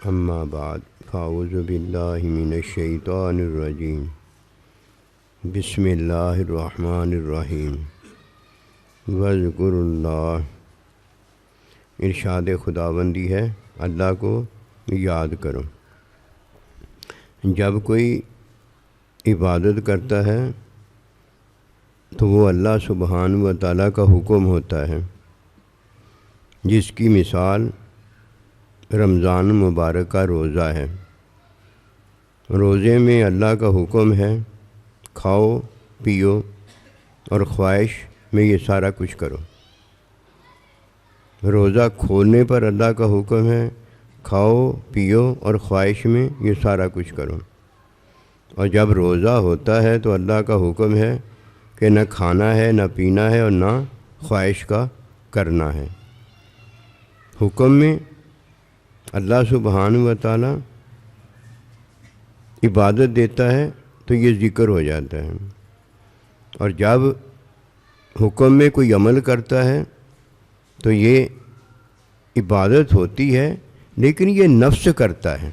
اما بعد فاعوذ باللہ من الشیطان الرجیم بسم اللہ الرحمن الرحیم وَاذْكُرُوا اللہ۔ ارشاد خداوندی ہے اللہ کو یاد کرو۔ جب کوئی عبادت کرتا ہے تو وہ اللہ سبحانہ و تعالیٰ کا حکم ہوتا ہے، جس کی مثال رمضان مبارک کا روزہ ہے۔ روزے میں اللہ کا حکم ہے کھاؤ پیو اور خواہش میں یہ سارا کچھ کرو۔ روزہ کھولنے پر اللہ کا حکم ہے کھاؤ پیو اور خواہش میں یہ سارا کچھ کرو، اور جب روزہ ہوتا ہے تو اللہ کا حکم ہے کہ نہ کھانا ہے نہ پینا ہے اور نہ خواہش کا کرنا ہے۔ حکم میں اللہ سبحانہ و تعالیٰ عبادت دیتا ہے تو یہ ذکر ہو جاتا ہے، اور جب حکم میں کوئی عمل کرتا ہے تو یہ عبادت ہوتی ہے، لیکن یہ نفس کرتا ہے۔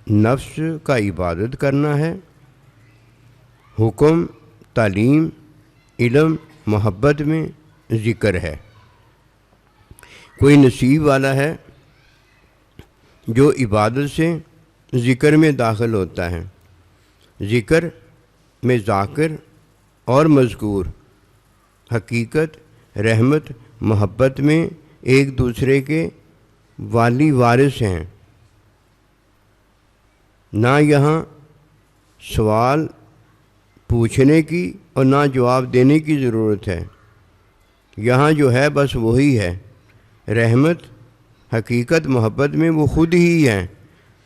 نفس کا عبادت کرنا ہے، حکم تعلیم علم محبت میں ذکر ہے۔ کوئی نصیب والا ہے جو عبادت سے ذکر میں داخل ہوتا ہے۔ ذکر میں ذاکر اور مذکور حقیقت رحمت محبت میں ایک دوسرے کے والی وارث ہیں۔ نہ یہاں سوال پوچھنے کی اور نہ جواب دینے کی ضرورت ہے، یہاں جو ہے بس وہی ہے۔ رحمت حقیقت محبت میں وہ خود ہی ہیں،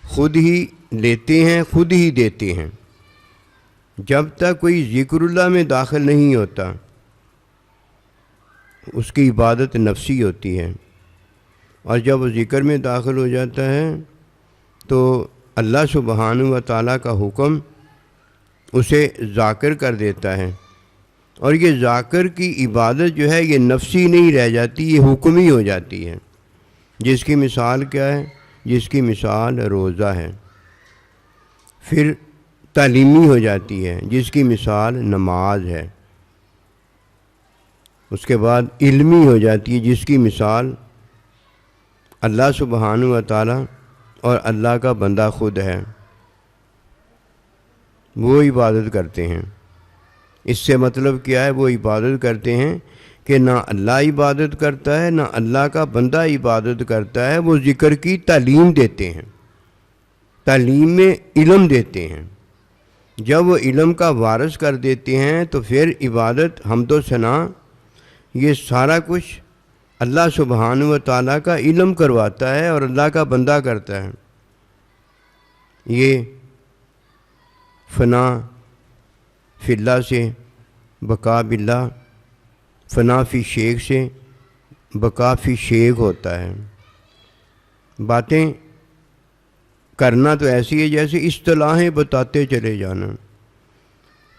خود ہی لیتے ہیں خود ہی دیتے ہیں۔ جب تک کوئی ذکر اللہ میں داخل نہیں ہوتا اس کی عبادت نفسی ہوتی ہے، اور جب وہ ذکر میں داخل ہو جاتا ہے تو اللہ سبحانہ و تعالیٰ کا حکم اسے ذاکر کر دیتا ہے، اور یہ ذاکر کی عبادت جو ہے یہ نفسی نہیں رہ جاتی، یہ حکمی ہو جاتی ہے۔ جس کی مثال کیا ہے؟ جس کی مثال روزہ ہے۔ پھر تعلیمی ہو جاتی ہے، جس کی مثال نماز ہے۔ اس کے بعد علمی ہو جاتی ہے، جس کی مثال اللہ سبحانہ و تعالیٰ اور اللہ کا بندہ خود ہے، وہ عبادت کرتے ہیں۔ اس سے مطلب کیا ہے؟ وہ عبادت کرتے ہیں کہ نہ اللہ عبادت کرتا ہے نہ اللہ کا بندہ عبادت کرتا ہے، وہ ذکر کی تعلیم دیتے ہیں، تعلیم میں علم دیتے ہیں۔ جب وہ علم کا وارث کر دیتے ہیں تو پھر عبادت حمد و ثنا یہ سارا کچھ اللہ سبحانہ و تعالیٰ کا علم کرواتا ہے اور اللہ کا بندہ کرتا ہے۔ یہ فنا فی اللہ سے بقا باللہ، فنا فی شیخ سے بقا فی شیخ ہوتا ہے۔ باتیں کرنا تو ایسی ہے جیسے اصطلاحیں بتاتے چلے جانا۔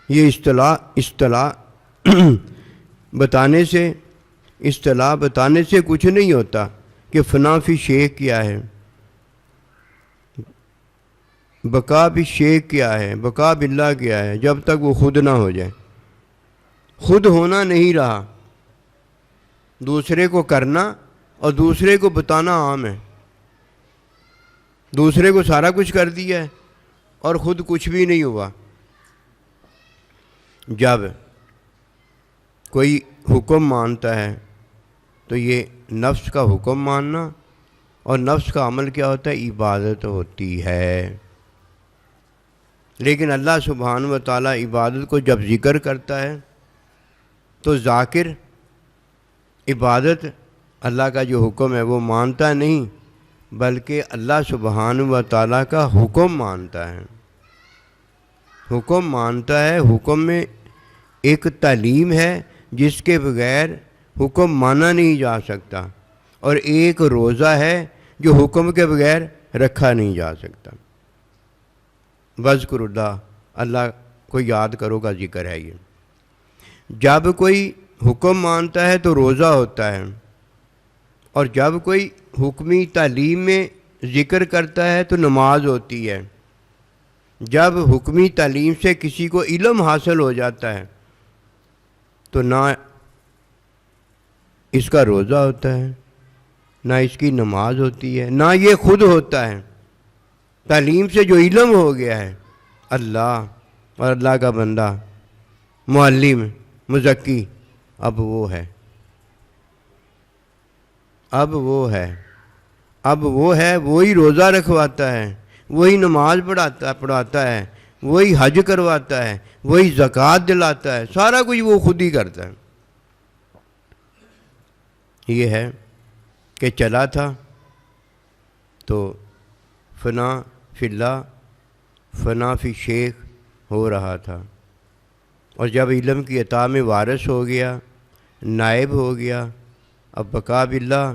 یہ اصطلاح بتانے سے کچھ نہیں ہوتا کہ فنا فی شیخ کیا ہے، بقا فی شیخ کیا ہے، بقا باللہ کیا ہے، جب تک وہ خود نہ ہو جائے۔ خود ہونا نہیں رہا، دوسرے کو کرنا اور دوسرے کو بتانا عام ہے۔ دوسرے کو سارا کچھ کر دیا ہے اور خود کچھ بھی نہیں ہوا۔ جب کوئی حکم مانتا ہے تو یہ نفس کا حکم ماننا، اور نفس کا عمل کیا ہوتا ہے؟ عبادت ہوتی ہے۔ لیکن اللہ سبحانہ و تعالیٰ عبادت کو جب ذکر کرتا ہے تو ذاکر عبادت اللہ کا جو حکم ہے وہ مانتا نہیں، بلکہ اللہ سبحانہ و تعالیٰ کا حکم مانتا ہے۔ حکم مانتا ہے، حکم میں ایک تعلیم ہے جس کے بغیر حکم مانا نہیں جا سکتا، اور ایک روزہ ہے جو حکم کے بغیر رکھا نہیں جا سکتا۔ وَاذْكُرُوا اللہ، اللہ کو یاد کرو کا ذکر ہے یہ۔ جب کوئی حکم مانتا ہے تو روزہ ہوتا ہے، اور جب کوئی حکمی تعلیم میں ذکر کرتا ہے تو نماز ہوتی ہے، جب حکمی تعلیم سے کسی کو علم حاصل ہو جاتا ہے تو نہ اس کا روزہ ہوتا ہے، نہ اس کی نماز ہوتی ہے، نہ یہ خود ہوتا ہے۔ تعلیم سے جو علم ہو گیا ہے، اللہ اور اللہ کا بندہ، معلم، مزکی، اب وہ ہے، اب وہ ہے، وہی روزہ رکھواتا ہے، وہی نماز پڑھاتا ہے، وہی حج کرواتا ہے، وہی زکوٰۃ دلاتا ہے، سارا کچھ وہ خود ہی کرتا ہے۔ یہ ہے کہ چلا تھا تو فنا فی اللہ فنا فی شیخ ہو رہا تھا، اور جب علم کی عطا میں وارث ہو گیا، نائب ہو گیا، اب بقا باللہ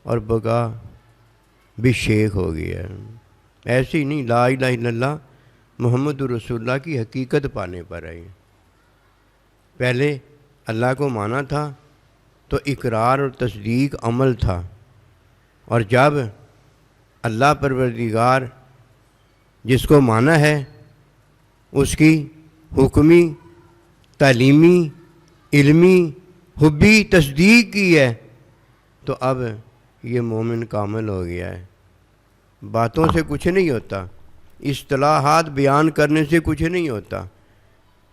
اور بقا بالشیخ ہو گیا۔ ایسے ہی نہیں، لا الہ الا اللہ محمد رسول اللہ کی حقیقت پانے پر آئی۔ پہلے اللہ کو مانا تھا تو اقرار اور تصدیق عمل تھا، اور جب اللہ پروردگار جس کو مانا ہے اس کی حکمی، تعلیمی، علمی، حبی تصدیق کی ہے تو اب یہ مومن کامل ہو گیا ہے۔ باتوں سے کچھ نہیں ہوتا، اصطلاحات بیان کرنے سے کچھ نہیں ہوتا،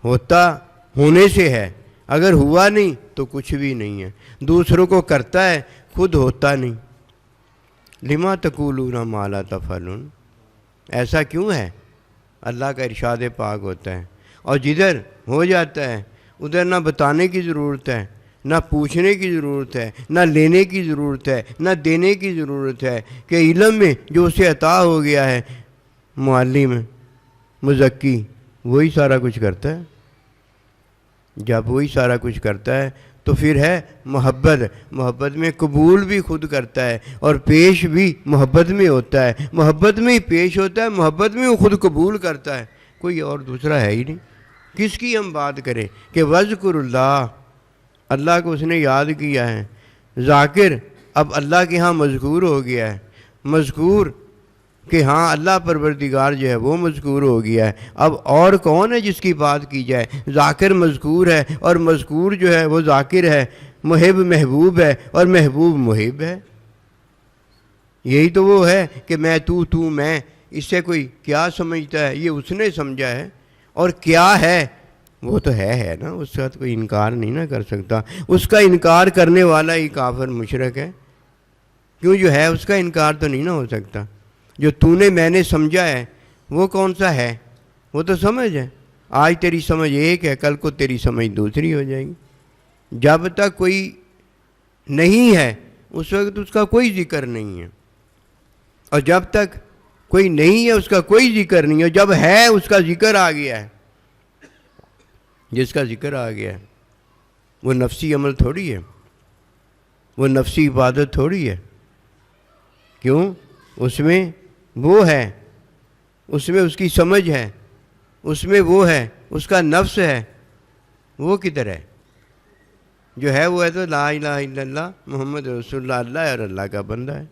ہوتا ہونے سے ہے۔ اگر ہوا نہیں تو کچھ بھی نہیں ہے، دوسروں کو کرتا ہے، خود ہوتا نہیں۔ لما تقولون ما لا تفعلون، ایسا کیوں ہے؟ اللہ کا ارشاد پاک ہوتا ہے، اور جدھر ہو جاتا ہے ادھر نہ بتانے کی ضرورت ہے، نہ پوچھنے کی ضرورت ہے، نہ لینے کی ضرورت ہے، نہ دینے کی ضرورت ہے، کہ علم میں جو اسے عطا ہو گیا ہے، معلم، مزکی، وہی سارا کچھ کرتا ہے۔ جب وہی سارا کچھ کرتا ہے تو پھر ہے محبت، محبت میں قبول بھی خود کرتا ہے اور پیش بھی محبت میں ہوتا ہے، محبت میں ہی پیش ہوتا ہے، محبت میں وہ خود قبول کرتا ہے، کوئی اور دوسرا ہے ہی نہیں۔ کس کی ہم بات کریں کہ وذکر اللہ، اللہ کو اس نے یاد کیا ہے، ذاکر اب اللہ کے ہاں مذکور ہو گیا ہے، مذکور کہ ہاں اللہ پروردگار جو ہے وہ مذکور ہو گیا ہے۔ اب اور کون ہے جس کی بات کی جائے؟ ذاکر مذکور ہے اور مذکور جو ہے وہ ذاکر ہے، محب محبوب ہے اور محبوب محب ہے۔ یہی تو وہ ہے کہ میں تو میں، اس سے کوئی کیا سمجھتا ہے؟ یہ اس نے سمجھا ہے، اور کیا ہے وہ تو ہے نا، اس کا کوئی انکار نہیں نہ کر سکتا۔ اس کا انکار کرنے والا ہی کافر مشرک ہے، کیوں جو ہے اس کا انکار تو نہیں نہ ہو سکتا۔ جو تو نے میں نے سمجھا ہے وہ کون سا ہے؟ وہ تو سمجھ ہے، آج تیری سمجھ ایک ہے، کل کو تیری سمجھ دوسری ہو جائے گی۔ جب تک کوئی نہیں ہے اس وقت اس کا کوئی ذکر نہیں ہے، اور جب تک کوئی نہیں ہے اس کا کوئی ذکر نہیں ہے، جب ہے اس کا ذکر آ گیا ہے۔ جس کا ذکر آ گیا ہے وہ نفسی عمل تھوڑی ہے، وہ نفسی عبادت تھوڑی ہے۔ کیوں؟ اس میں وہ ہے، اس میں اس کی سمجھ ہے، اس میں وہ ہے، اس کا نفس ہے۔ وہ کدھر ہے؟ جو ہے وہ ہے تو لا الہ الا اللہ محمد رسول اللہ، اللہ اور اللہ کا بندہ ہے۔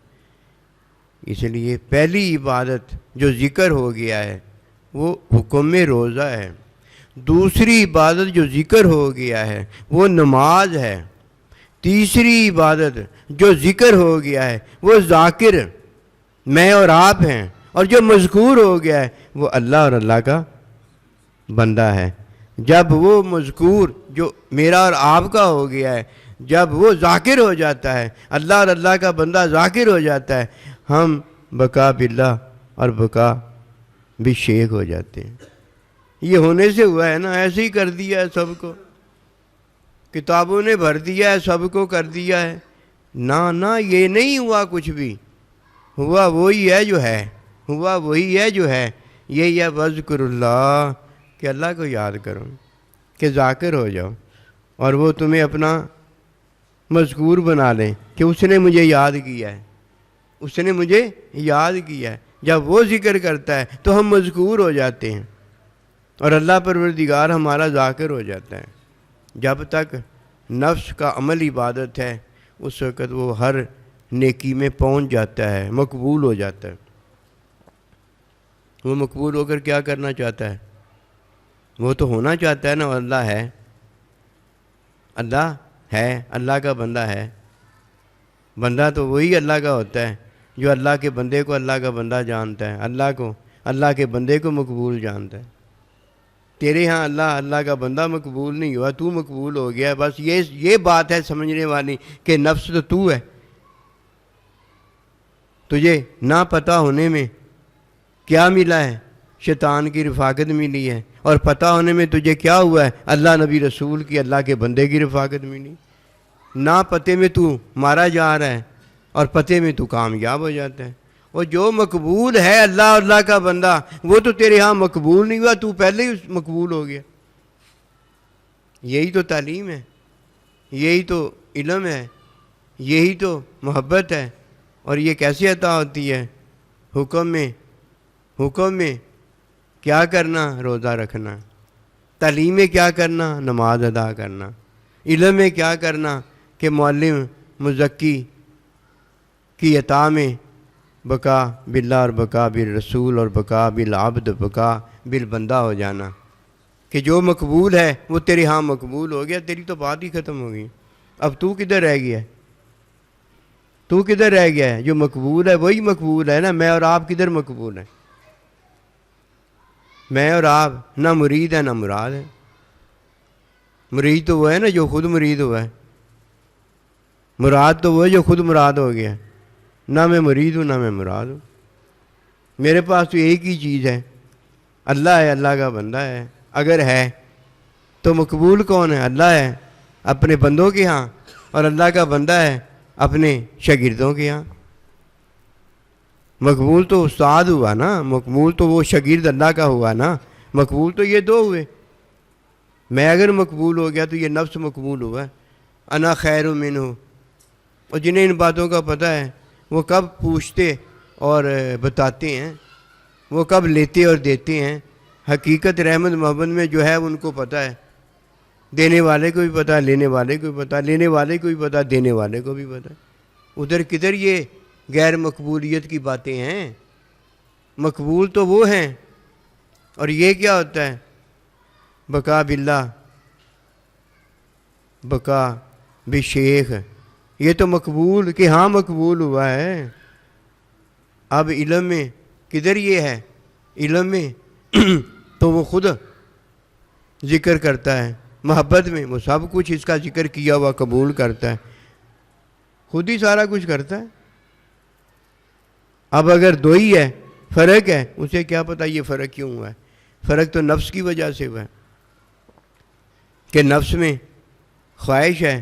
اس لیے پہلی عبادت جو ذکر ہو گیا ہے وہ حکم روزہ ہے، دوسری عبادت جو ذکر ہو گیا ہے وہ نماز ہے، تیسری عبادت جو ذکر ہو گیا ہے وہ ذاکر میں اور آپ ہیں، اور جو مذکور ہو گیا ہے وہ اللہ اور اللہ کا بندہ ہے۔ جب وہ مذکور جو میرا اور آپ کا ہو گیا ہے، جب وہ ذاکر ہو جاتا ہے، اللہ اور اللہ کا بندہ ذاکر ہو جاتا ہے، ہم بقا باللہ اور بقا بالشیخ ہو جاتے ہیں۔ یہ ہونے سے ہوا ہے نا، ایسے ہی کر دیا ہے سب کو، کتابوں نے بھر دیا ہے، سب کو کر دیا ہے۔ نہ یہ نہیں ہوا کچھ بھی، ہوا وہی ہے جو ہے، ہوا وہی ہے جو ہے۔ یہ وذکر اللہ، کہ اللہ کو یاد کرو، کہ ذاکر ہو جاؤ، اور وہ تمہیں اپنا مذکور بنا لیں کہ اس نے مجھے یاد کیا ہے، اس نے مجھے یاد کیا ہے۔ جب وہ ذکر کرتا ہے تو ہم مذکور ہو جاتے ہیں، اور اللہ پروردگار ہمارا ذاکر ہو جاتا ہے۔ جب تک نفس کا عمل عبادت ہے اس وقت وہ ہر نیکی میں پہنچ جاتا ہے، مقبول ہو جاتا ہے۔ وہ مقبول ہو کر کیا کرنا چاہتا ہے؟ وہ تو ہونا چاہتا ہے نا، اللہ ہے، اللہ ہے، اللہ کا بندہ ہے۔ بندہ تو وہی اللہ کا ہوتا ہے جو اللہ کے بندے کو اللہ کا بندہ جانتا ہے، اللہ کے بندے کو مقبول جانتا ہے۔ تیرے ہاں اللہ کا بندہ مقبول نہیں ہوا، تو مقبول ہو گیا۔ بس یہ بات ہے سمجھنے والی کہ نفس تو ہے۔ تجھے نہ پتہ ہونے میں کیا ملا ہے؟ شیطان کی رفاقت ملی ہے، اور پتہ ہونے میں تجھے کیا ہوا ہے؟ اللہ نبی رسول کی، اللہ کے بندے کی رفاقت ملی۔ نہ پتے میں تو مارا جا رہا ہے اور پتے میں تو کامیاب ہو جاتا ہے۔ اور جو مقبول ہے اللہ کا بندہ، وہ تو تیرے ہاں مقبول نہیں ہوا، تو پہلے ہی مقبول ہو گیا۔ یہی تو تعلیم ہے، یہی تو علم ہے، یہی تو محبت ہے۔ اور یہ کیسے عطا ہوتی ہے؟ حکم میں کیا کرنا؟ روزہ رکھنا۔ تعلیم میں کیا کرنا؟ نماز ادا کرنا۔ علم میں کیا کرنا؟ کہ معلم مزکی کی عطا میں بقا باللہ اور بقا بالرسول اور بقا بالعبد بقا بالبندہ ہو جانا، کہ جو مقبول ہے وہ تیرے ہاں مقبول ہو گیا۔ تیری تو بات ہی ختم ہو گئی۔ اب تو کدھر رہ گیا ہے؟ تو کدھر رہ گیا ہے؟ جو مقبول ہے وہی مقبول ہے نا۔ میں اور آپ کدھر مقبول ہیں؟ میں اور آپ نہ مرید ہے نہ مراد ہے۔ مرید تو وہ ہے نا جو خود مرید ہوا ہے، مراد تو وہ ہے جو خود مراد ہو گیا۔ نہ میں مرید ہوں نہ میں مراد ہوں۔ میرے پاس تو ایک ہی چیز ہے، اللہ ہے، اللہ کا بندہ ہے۔ اگر ہے تو مقبول کون ہے؟ اللہ ہے اپنے بندوں کے ہاں، اور اللہ کا بندہ ہے اپنے شاگردوں کے ہاں۔ مقبول تو استاد ہوا نا، مقبول تو وہ شاگرد اللہ کا ہوا نا۔ مقبول تو یہ دو ہوئے۔ میں اگر مقبول ہو گیا تو یہ نفس مقبول ہوا ہے، انا خیر منہ۔ اور جنہیں ان باتوں کا پتہ ہے وہ کب پوچھتے اور بتاتے ہیں، وہ کب لیتے اور دیتے ہیں۔ حقیقت رحمت محبت میں جو ہے ان کو پتہ ہے، دینے والے کو بھی پتہ، لینے والے کو بھی پتہ، لینے والے کو بھی پتہ، دینے والے کو بھی پتہ۔ ادھر کدھر یہ غیر مقبولیت کی باتیں ہیں؟ مقبول تو وہ ہیں۔ اور یہ کیا ہوتا ہے؟ بقا باللہ بقا بالشیخ۔ یہ تو مقبول کہ ہاں مقبول ہوا ہے۔ اب علم میں کدھر یہ ہے؟ علم میں تو وہ خود ذکر کرتا ہے، محبت میں وہ سب کچھ اس کا ذکر کیا ہوا قبول کرتا ہے، خود ہی سارا کچھ کرتا ہے۔ اب اگر دو ہی ہے، فرق ہے، اسے کیا پتہ یہ فرق کیوں ہوا ہے؟ فرق تو نفس کی وجہ سے ہوا ہے کہ نفس میں خواہش ہے،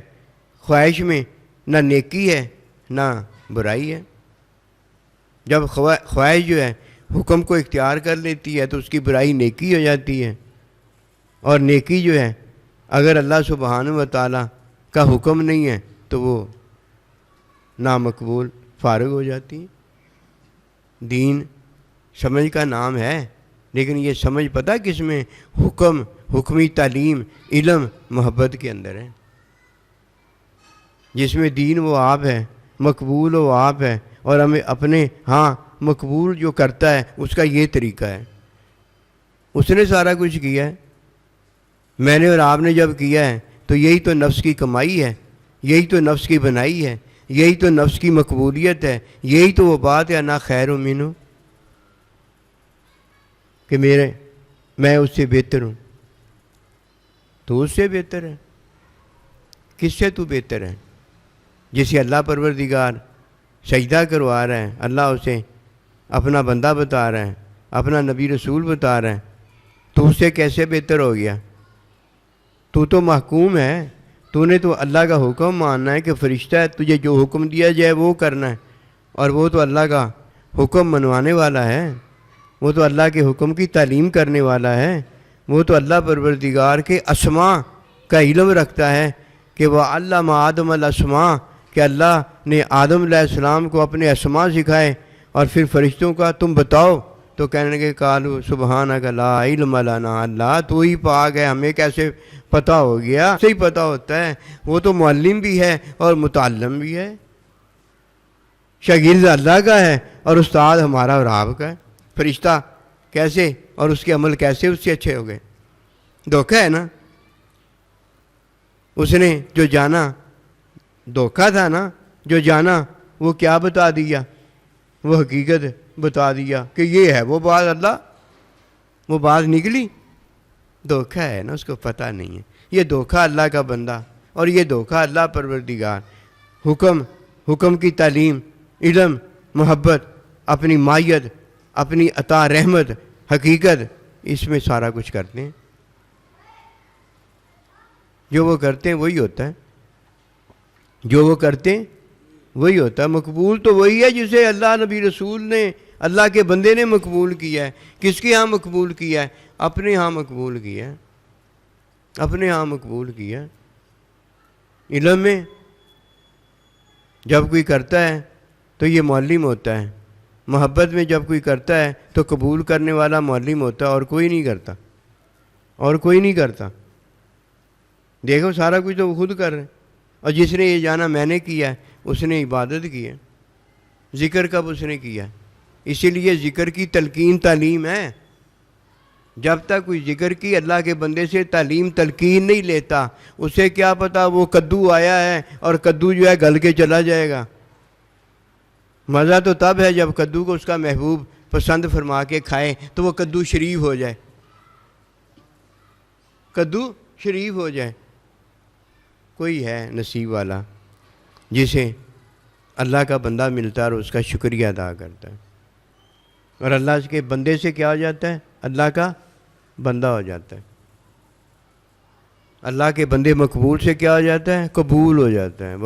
خواہش میں نہ نیکی ہے نہ برائی ہے۔ جب خواہش جو ہے حکم کو اختیار کر لیتی ہے تو اس کی برائی نیکی ہو جاتی ہے، اور نیکی جو ہے اگر اللہ سبحانہ و تعالیٰ کا حکم نہیں ہے تو وہ نامقبول فارغ ہو جاتی ہے۔ دین سمجھ کا نام ہے، لیکن یہ سمجھ پتہ کس میں؟ حکمی تعلیم، علم، محبت کے اندر ہے۔ جس میں دین وہ آپ ہے، مقبول وہ آپ ہے، اور ہمیں اپنے ہاں مقبول جو کرتا ہے اس کا یہ طریقہ ہے۔ اس نے سارا کچھ کیا ہے، میں نے اور آپ نے جب کیا ہے تو یہی تو نفس کی کمائی ہے، یہی تو نفس کی بنائی ہے، یہی تو نفس کی مقبولیت ہے، یہی تو وہ بات ہے نا خیر منہ، کہ میں اس سے بہتر ہوں۔ تو اس سے بہتر ہے؟ کس سے تو بہتر ہے؟ جسے اللہ پروردگار سجدہ کروا رہا ہے، اللہ اسے اپنا بندہ بتا رہا ہے، اپنا نبی رسول بتا رہا ہے، تو اس سے کیسے بہتر ہو گیا؟ تو محکوم ہے، تو نے تو اللہ کا حکم ماننا ہے کہ فرشتہ ہے، تجھے جو حکم دیا جائے وہ کرنا ہے، اور وہ تو اللہ کا حکم منوانے والا ہے، وہ تو اللہ کے حکم کی تعلیم کرنے والا ہے، وہ تو اللہ پروردگار کے اسماء کا علم رکھتا ہے کہ وہ علم آدم الاسماء، کہ اللہ نے آدم علیہ السلام کو اپنے اسماء سکھائے، اور پھر فرشتوں کا تم بتاؤ، تو کہنے لگے قالوا سبحانک لا علم لنا، اللہ تو ہی پاک ہے، ہمیں کیسے پتہ ہو گیا؟ صحیح پتہ ہوتا ہے، وہ تو معلم بھی ہے اور متعلم بھی ہے۔ شاگرد اللہ کا ہے اور استاد ہمارا اور آپ کا ہے۔ فرشتہ کیسے اور اس کے عمل کیسے اس سے اچھے ہو گئے؟ دھوکہ ہے نا۔ اس نے جو جانا دھوکہ تھا نا، جو جانا وہ کیا بتا دیا؟ وہ حقیقت بتا دیا کہ یہ ہے وہ بات، اللہ وہ بات نکلی۔ دھوکہ ہے نا، اس کو پتہ نہیں ہے۔ یہ دھوکہ اللہ کا بندہ اور یہ دھوکہ اللہ پروردگار۔ حکم کی تعلیم، علم، محبت، اپنی مائیت، اپنی عطا رحمت، حقیقت، اس میں سارا کچھ کرتے ہیں۔ جو وہ کرتے ہیں وہی ہوتا ہے، جو وہ کرتے ہیں وہی ہوتا ہے۔ مقبول تو وہی ہے جسے اللہ نبی رسول نے، اللہ کے بندے نے مقبول کیا ہے۔ کس کے ہاں مقبول کیا ہے؟ اپنے ہاں مقبول کیا ہے، اپنے ہاں مقبول کیا ہے۔ علم میں جب کوئی کرتا ہے تو یہ معلم ہوتا ہے، محبت میں جب کوئی کرتا ہے تو قبول کرنے والا معلم ہوتا ہے، اور کوئی نہیں کرتا، اور کوئی نہیں کرتا۔ دیکھو سارا کچھ تو وہ خود کر رہے ہیں۔ اور جس نے یہ جانا میں نے کیا ہے اس نے عبادت کی ہے۔ ذکر کب اس نے کیا ہے؟ اسی لیے ذکر کی تلقین تعلیم ہے۔ جب تک کوئی ذکر کی اللہ کے بندے سے تعلیم تلقین نہیں لیتا، اسے کیا پتا وہ کدو آیا ہے اور کدو جو ہے گل کے چلا جائے گا۔ مزہ تو تب ہے جب کدو کو اس کا محبوب پسند فرما کے کھائے تو وہ کدو شریف ہو جائے، کدو شریف ہو جائے۔ کوئی ہے نصیب والا جسے اللہ کا بندہ ملتا ہے اور اس کا شکریہ ادا کرتا ہے، اور اللہ اس کے بندے سے کیا ہو جاتا ہے؟ اللہ کا بندہ ہو جاتا ہے۔ اللہ کے بندے مقبول سے کیا ہو جاتا ہے؟ قبول ہو جاتا ہے۔